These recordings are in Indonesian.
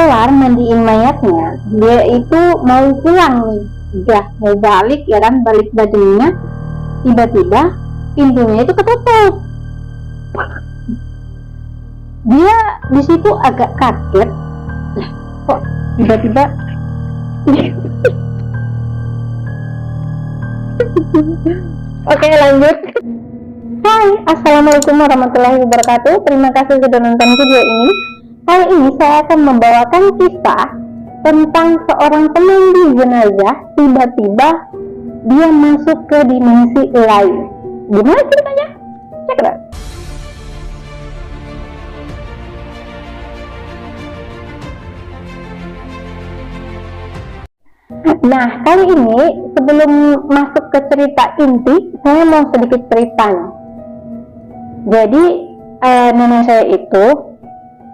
kelar mandiin mayatnya, dia itu mau pulang nih, udah mau balik ya kan, balik badannya, tiba-tiba pintunya itu ketutup. Dia di situ agak kaget, kok tiba-tiba Oke, lanjut. Hai, assalamualaikum warahmatullahi wabarakatuh. Terima kasih sudah nonton video ini. Kali ini saya akan membawakan kisah tentang seorang pemandu jenazah tiba-tiba dia masuk ke dimensi lain. Gimana ceritanya? Cek it out. Nah, kali ini sebelum masuk ke cerita inti, saya mau sedikit cerita nih. Jadi nenek saya itu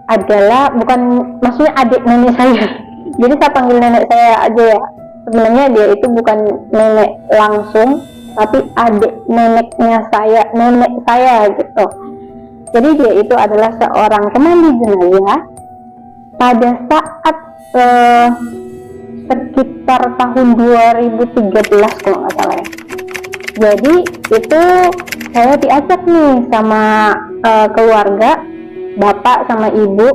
adalah, bukan maksudnya adik nenek saya. Jadi saya panggil nenek saya aja ya. Sebenarnya dia itu bukan nenek langsung, tapi adik nenek saya gitu. Jadi dia itu adalah seorang pemandu jenazah pada saat sekitar tahun 2013 kalau nggak salah ya. Jadi itu saya diajak nih sama keluarga, bapak sama ibu,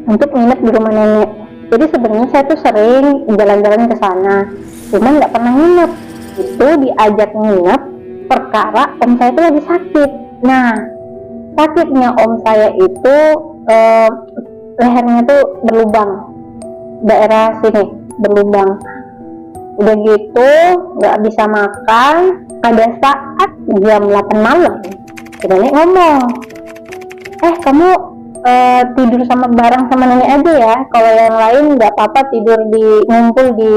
untuk nginep di rumah nenek. Jadi sebenarnya saya tuh sering jalan-jalan ke sana, cuman nggak pernah nginep. Itu diajak nginep perkara om saya itu lagi sakit. Nah, sakitnya om saya itu lehernya tuh berlubang, daerah sini berlubang. Udah gitu nggak bisa makan. Pada saat jam 8 malam nenek ngomong, kamu tidur sama bareng sama nenek aja ya, kalau yang lain nggak apa-apa tidur ngumpul di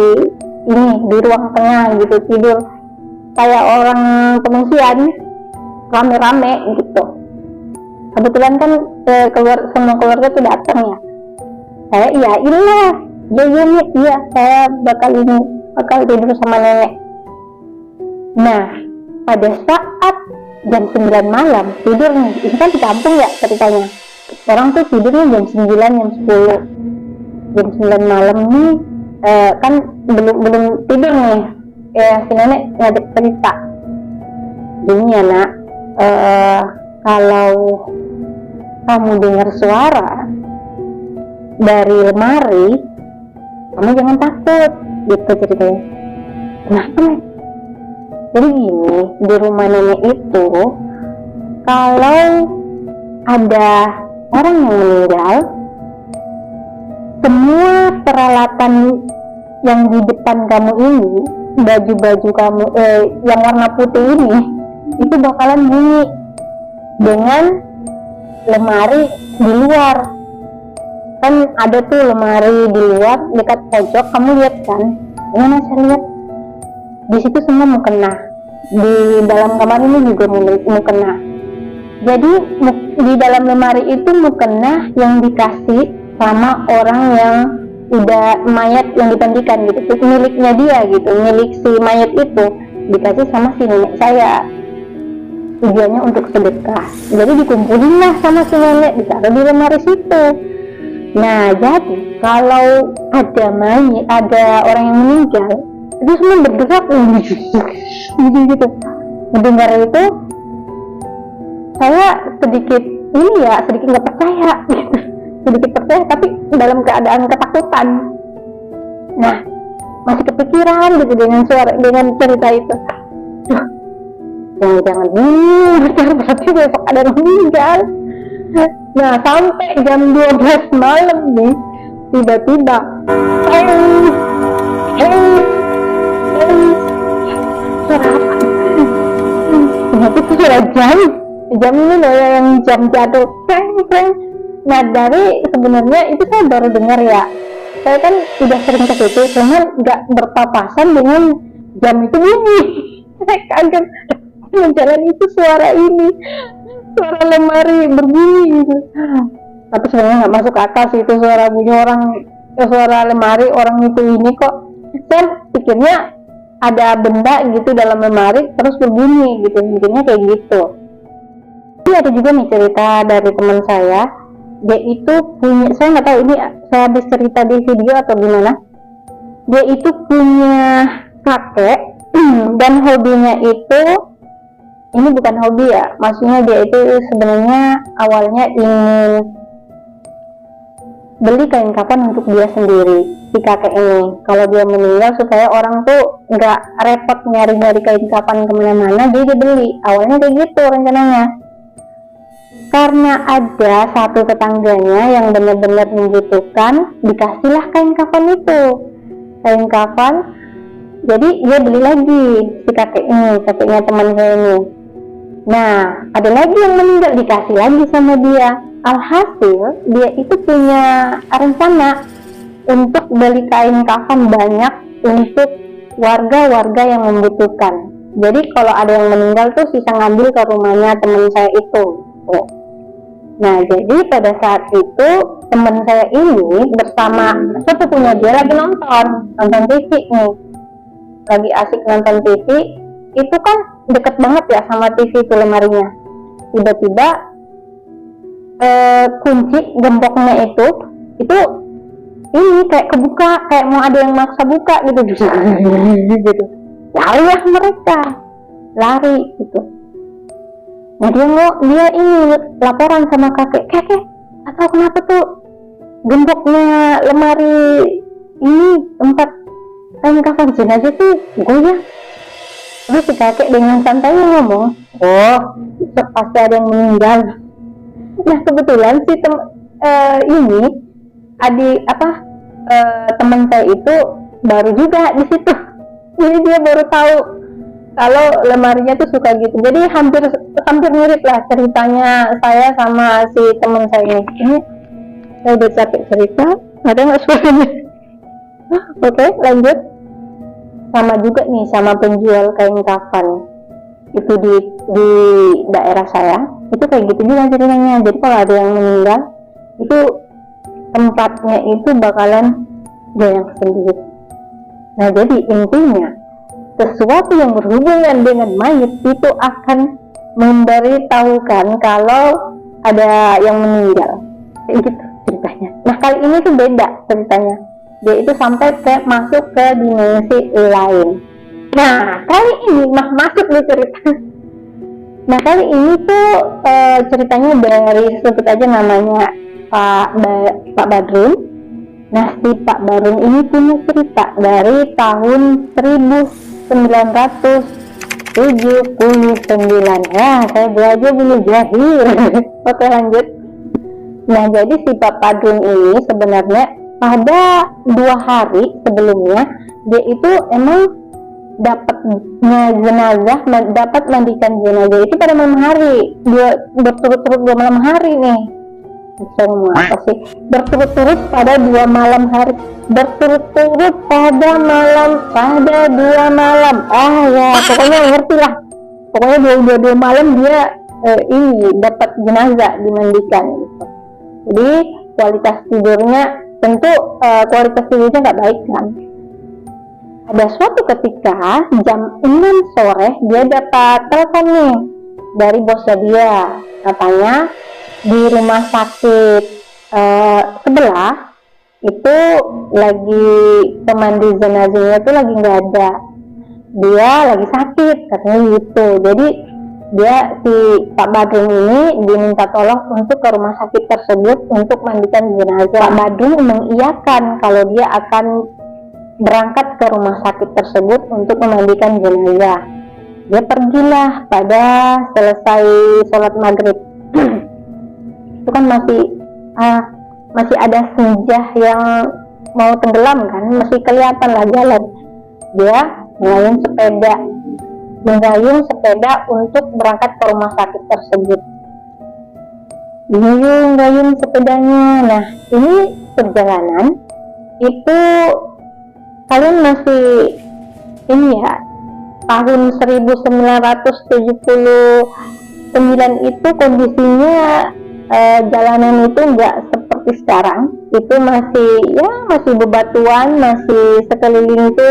ruang tengah gitu, tidur kayak orang pengungsian rame-rame gitu. Kebetulan kan semua keluarga tuh datang ya. Saya iya saya bakal tidur sama nenek. Nah, pada saat jam 9 malam tidur nih, ini kan di kampung ya ceritanya, orang tuh tidurnya jam 9, jam 10. Jam 9 malam nih kan belum tidur nih, si nenek ngajak cerita gini ya nak, kalau kamu dengar suara dari lemari, kamu jangan takut gitu ceritanya. Kenapa nih? Jadi gini, di rumah nenek itu kalau ada orang yang meninggal, semua peralatan yang di depan kamu ini, baju-baju kamu yang warna putih ini, itu bakalan bunyi dengan lemari di luar. Kan ada tuh lemari di luar dekat pojok, kamu lihat kan? Mana saya lihat di situ semua mukena, di dalam kamar ini juga mukena. Jadi di dalam lemari itu mukena yang dikasih sama orang yang udah mayat yang dipandikan gitu, itu miliknya dia gitu, milik si mayat itu dikasih sama si nenek saya, tujuannya untuk sedekah. Jadi dikumpulin lah sama si nenek, ditaruh di lemari situ. Nah, jadi kalau ada orang yang meninggal, itu semua bergerak gitu. Mendengar itu saya sedikit nggak percaya gitu. Sedikit percaya tapi dalam keadaan ketakutan. Nah, masih kepikiran gitu dengan cerita itu. Jangan berarti besok ada yang meninggal. Nah, sampai jam 12 malam nih, tiba-tiba ternyata itu sudah jam ini loh yang jam jadul. Nah, dari sebenarnya itu saya baru dengar ya, saya kan sudah sering ke situ, cuman nggak berpapasan dengan jam itu bunyi. Saya kaget jalan itu suara lemari berbunyi gitu. Tapi sebenarnya nggak masuk akal sih itu suara bunyi suara lemari orang itu ini kok. Saya pikirnya ada benda gitu dalam lemari terus berbunyi gitu, mungkinnya kayak gitu. Ini ada juga nih cerita dari teman saya. dia itu punya, saya nggak tahu ini saya habis cerita di video atau gimana, dia itu punya kakek dan hobinya itu, ini bukan hobi ya, maksudnya dia itu sebenarnya awalnya ingin beli kain kafan untuk dia sendiri, si kakek ini. Kalau dia meninggal supaya orang tuh nggak repot nyari-nyari kain kafan kemana-mana, dia beli. Awalnya kayak gitu rencananya. Karena ada satu tetangganya yang benar-benar membutuhkan, dikasihlah kain kafan itu. Kain kafan, jadi dia beli lagi si kakek ini, kakeknya teman saya ini. Nah, ada lagi yang meninggal, dikasih lagi sama dia. Alhasil dia itu punya rencana untuk beli kain kafan banyak untuk warga-warga yang membutuhkan. Jadi kalau ada yang meninggal tuh sisa ngambil ke rumahnya teman saya itu. Nah, jadi pada saat itu teman saya ini bersama sepupunya dia lagi nonton TV nih, lagi asik nonton TV. Itu kan deket banget ya sama TV itu lemarinya. Tiba-tiba kunci gemboknya itu ini kayak kebuka, kayak mau ada yang maksa buka gitu. Gitu. Larilah mereka, lari gitu. Nah dia ini laporan sama kakek atau kenapa tuh gemboknya lemari ini tempat kain kafan jenazah tuh goyah. Terus si kakek dengan santainya ngomong, oh pasti ada yang meninggal. Nah kebetulan si ini teman saya itu baru juga di situ, jadi dia baru tahu kalau lemarinya tuh suka gitu. Jadi hampir mirip lah ceritanya saya sama si teman saya ini. Saya udah capek cerita, ada nggak suaranya? Oke, lanjut. Sama juga nih sama penjual kain kafan itu di daerah saya, itu kayak gitu juga ceritanya. Jadi kalau ada yang meninggal itu tempatnya itu bakalan goyang sendiri. Nah jadi intinya sesuatu yang berhubungan dengan mayit itu akan memberitahukan kalau ada yang meninggal, kayak gitu ceritanya. Nah kali ini tuh beda ceritanya, dia itu sampai masuk ke dimensi lain. Nah kali ini masuk di cerita. Nah kali ini tuh ceritanya dari, sebut aja namanya Pak Badrun. Nah si Pak Badrun ini punya cerita dari tahun 1979. Ya saya belajar bunuh jahil. Oke lanjut. Nah jadi si Pak Badrun ini sebenarnya pada 2 hari sebelumnya dia itu emang dapat mandikan jenazah itu pada malam hari. Dia berturut-turut 2 malam hari nih. Berturut-turut pada 2 malam hari. Berturut-turut pada 2 malam. Ya, pokoknya ngerti lah. Pokoknya 2 malam dia ini dapat jenazah dimandikan gitu. Jadi kualitas tidurnya tentu kualitas tidurnya nggak baik kan. Ada suatu ketika jam 6 sore dia dapat telepon nih dari bosnya dia, katanya di rumah sakit sebelah itu lagi pemandi jenazahnya itu lagi nggak ada, dia lagi sakit katanya gitu. Jadi dia si Pak Badrun ini diminta tolong untuk ke rumah sakit tersebut untuk mandikan jenazah. Pak Badrun mengiyakan kalau dia akan berangkat ke rumah sakit tersebut untuk memandikan jenazah. Dia pergilah pada selesai sholat maghrib. Itu kan masih ada senja yang mau tenggelam kan, masih kelihatan lah jalan. Dia mengayun sepeda untuk berangkat ke rumah sakit tersebut. Gayung sepedanya. Nah ini perjalanan itu kalian masih ini ya, tahun 1979 itu kondisinya jalanan itu nggak seperti sekarang. Itu masih bebatuan, masih sekeliling itu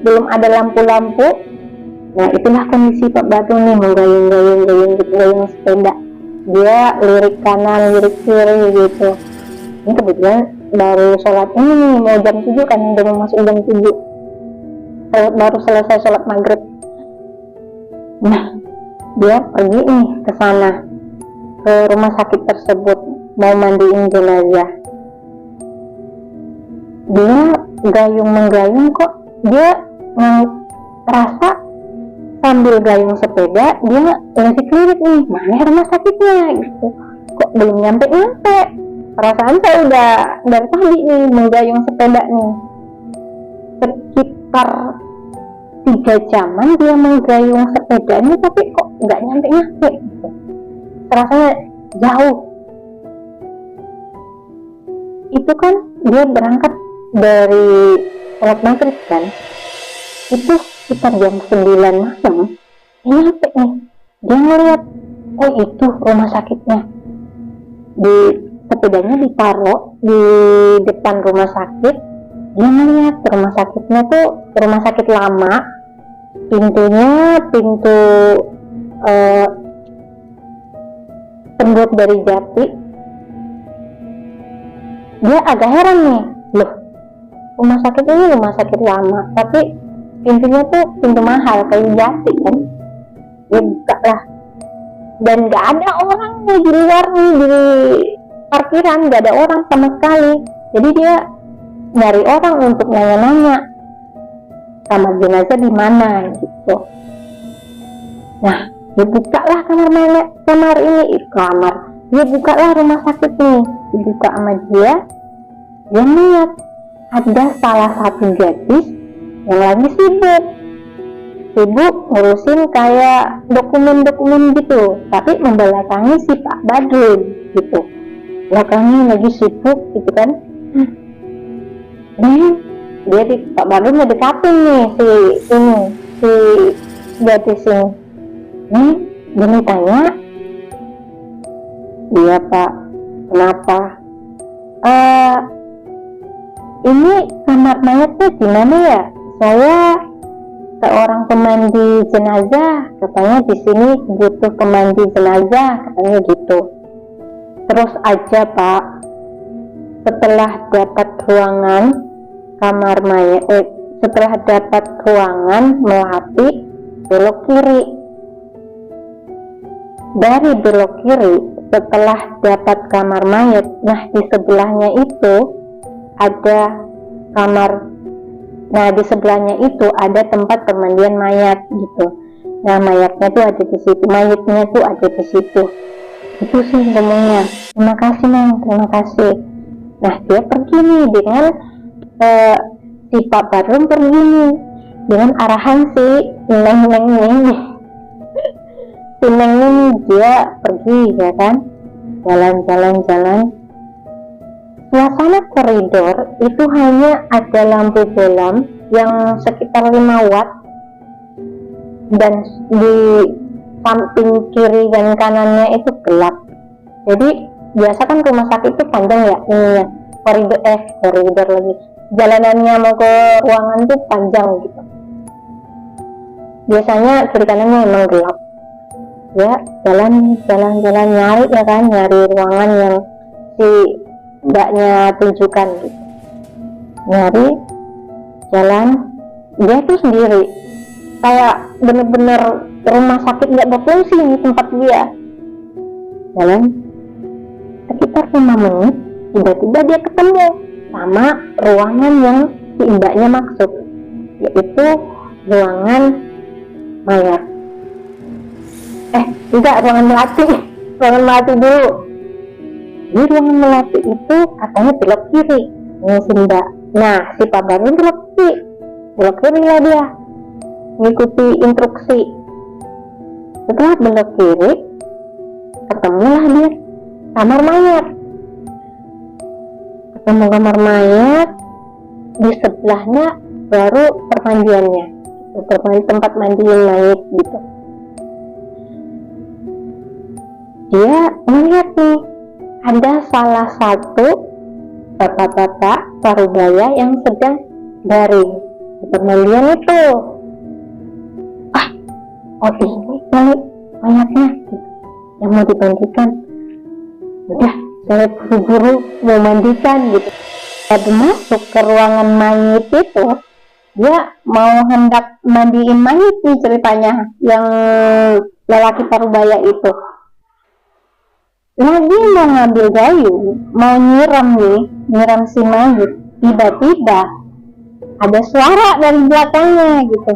belum ada lampu-lampu. Nah itulah kondisi Pak Badrun nih, menggayung sepeda. dia lirik kanan lirik kiri gitu. Ini kebetulan baru sholat ini mau jam 7 kan, udah mau masuk jam 7, baru selesai sholat maghrib. Nah dia pergi nih ke sana, ke rumah sakit tersebut, mau mandiin jenazah. Dia gayung menggayung kok dia ngerasa sambil gayung sepeda dia ngasih klinik nih, mana rumah sakitnya gitu, kok belum nyampe. Perasaan saya udah dari tadi nih menggayung sepeda nih, sekitar 3 jaman dia menggayung sepeda ini tapi kok nggak nyampe gitu. Rasanya jauh. Itu kan dia berangkat dari sholat maghrib kan, itu sekitar jam 9 malam nyampe nih. Dia ngeliat, oh itu rumah sakitnya. Di sepedanya ditaruh di depan rumah sakit. Dia ngeliat rumah sakitnya tuh rumah sakit lama, pintunya pintu terbuat dari jati. Dia agak heran nih, loh rumah sakit ini rumah sakit lama tapi pintunya tuh pintu mahal kayu jati kan. Dia buka lah, dan gak ada orang nih di luar nih, di parkiran gak ada orang sama sekali. Jadi dia nyari orang untuk nanya-nanya kamar jenazah di mana gitu. Nah dia buka lah kamar ini, dia buka lah rumah sakit nih, dibuka sama dia lihat ada salah satu gadis yang lagi sibuk ngurusin kayak dokumen-dokumen gitu, tapi membelakangi si Pak Badrun gitu, belakangnya lagi sibuk gitu kan. Dia di Pak Badrun ngedekatin nih si gadis ini. Nih dia tanya, iya Pak, kenapa? Ini kamar mayatnya di mana ya? Saya seorang pemandi jenazah, katanya di sini butuh pemandi jenazah, katanya gitu. Terus aja Pak, setelah dapat ruangan kamar mayat, setelah dapat ruangan melati, belok kiri. Dari belok kiri, setelah dapat kamar mayat, nah di sebelahnya itu ada kamar. Nah di sebelahnya itu ada tempat pemandian mayat gitu. Nah mayatnya tuh ada di situ, mayatnya tuh ada di situ. Itu sih ngomongnya. Terima kasih Neng, terima kasih. Nah dia pergi nih dengan si Pak Badrun pergi nih dengan arahan si Neng nih. Si Neng ini dia pergi ya kan, jalan. Suasana koridor itu hanya ada lampu bolam yang sekitar 5 watt, dan di samping kiri dan kanannya itu gelap. Jadi biasa kan rumah sakit itu panjang ya ininya, koridor lagi, jalanannya mau ke ruangan tuh panjang gitu. Biasanya kiri kanannya memang gelap. Ya jalan nyari ya kan, nyari ruangan yang si mbaknya tunjukkan gitu. Nyari jalan, dia tuh sendiri, kayak bener-bener rumah sakit nggak berfungsi di tempat dia. Jalan sekitar 5 menit, tiba-tiba dia ketemu sama ruangan yang si mbaknya maksud, yaitu ruangan mayat. Ruangan melati dulu. Di ruangan melati itu katanya belok kiri nih si mbak. Nah si Pak Badrun belok kiri lah dia, ngikuti instruksi. Setelah belok kiri, ketemulah dia kamar mayat. Ketemu kamar mayat, di sebelahnya baru permandiannya, tempat mandiin mayat gitu. Dia melihat nih ada salah satu bapak-bapak parubaya yang sedang baring di permandian itu. Oh ini kali mayatnya. yang mau dimandikan. Udah, saya buru-buru mau mandikan gitu. Pada masuk ke ruangan mayit itu, dia mau hendak mandiin mayit nih ceritanya, yang lelaki parubaya itu. Lagi mau ngambil gayung, mau nyiram si mayit. Tiba-tiba ada suara dari belakangnya gitu.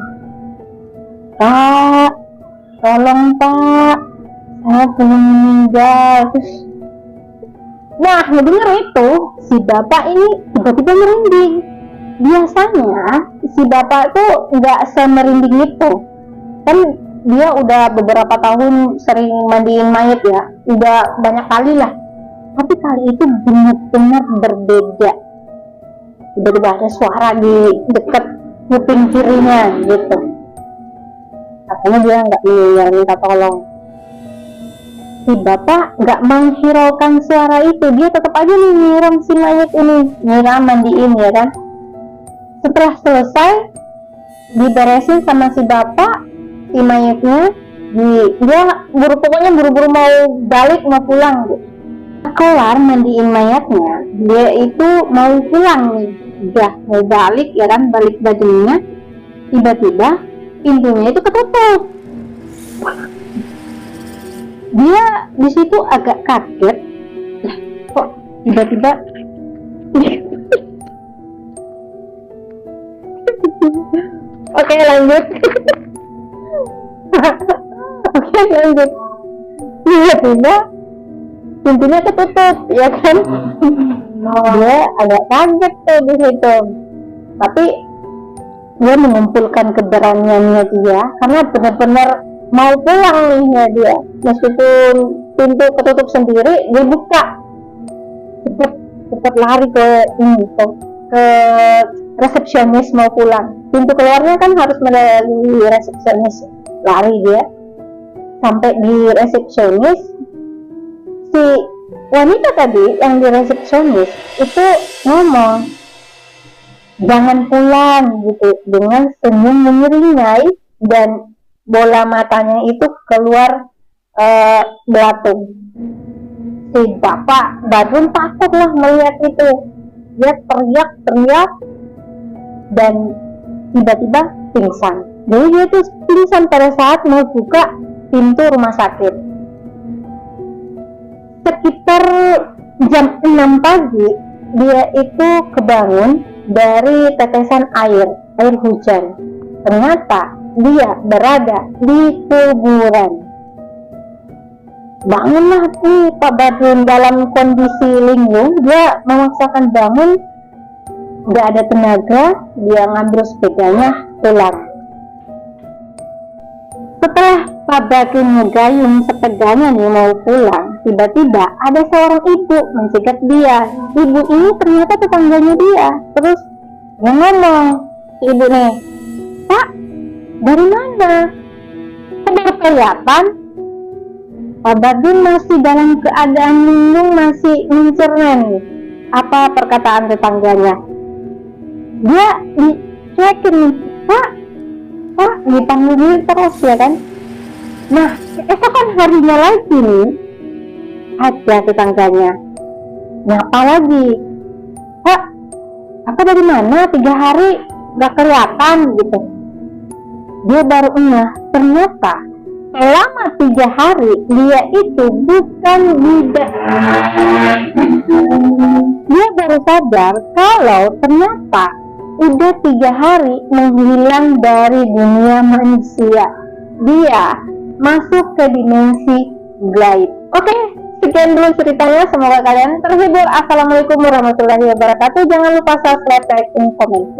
Pak, tolong Pak, saya belum meninggal. Terus, nah ngedenger itu, si bapak ini tiba-tiba merinding. Biasanya si bapak tuh nggak semerinding itu, kan dia udah beberapa tahun sering mandiin mayat ya, udah banyak kali lah. Tapi kali itu benar-benar berbeda. Tiba-tiba ada suara di dekat kuping kirinya gitu. Katanya dia nggak mendengar, minta tolong. Si bapak nggak menghiraukan suara itu, dia tetap aja nih nyiram si mayat ini, nyiram mandiin ya kan. Setelah selesai diberesin sama si bapak, si mayatnya, dia pokoknya buru-buru mau balik, mau pulang gitu. Kelar mandiin mayatnya, dia itu mau pulang nih, udah mau balik ya kan, balik bajunya. Tiba-tiba pintunya itu ketutup. Dia di situ agak kaget, kok tiba-tiba Oke, lanjut. Oke, lanjut. Tiba-tiba pintunya ketutup, ya kan? Dia agak kaget tuh di situ. Tapi dia mengumpulkan keberaniannya dia, karena benar-benar mau pulang nih ya dia. Meskipun pintu ketutup sendiri, dia buka. Cepat lari ke ini, ke resepsionis mau pulang. Pintu keluarnya kan harus melalui resepsionis. Lari dia sampai di resepsionis. Si wanita tadi yang di resepsionis itu ngomong, jangan pulang gitu, dengan senyum menyeringai dan bola matanya itu keluar belatung. Si bapak Badrun takutlah melihat itu. Dia teriak-teriak dan tiba-tiba pingsan. Jadi dia tuh pingsan pada saat mau buka pintu rumah sakit. Sekitar jam 6 pagi dia itu kebangun dari tetesan air hujan. Ternyata dia berada di kuburan. Bangunlah nih Pak Badrun dalam kondisi linglung. Dia memaksakan bangun, gak ada tenaga, dia ngambil sepedanya pulang. Setelah Pak Badrun ngegayung sepedanya nih mau pulang, tiba-tiba ada seorang ibu mencegat dia. Ibu ini ternyata tetangganya dia. Terus dia ngomong, ibu nih, Pak, dari mana? Ada kelihatan? Pak Badrun masih dalam keadaan linglung, masih mencerna nih apa perkataan tetangganya. Dia dicuekin nih, Pak, dipanggil terus ya kan. Nah, esokan harinya lagi nih, ada tetangganya nyapa lagi, Pak, apa dari mana 3 hari gak kelihatan gitu. Dia baru ngeh, ternyata selama 3 hari dia itu bukan dia baru sadar kalau ternyata udah 3 hari menghilang dari dunia manusia. Dia masuk ke dimensi gaib. Oke, sekian dulu ceritanya, semoga kalian terhibur. Assalamualaikum warahmatullahi wabarakatuh. Jangan lupa subscribe, like, dan komen.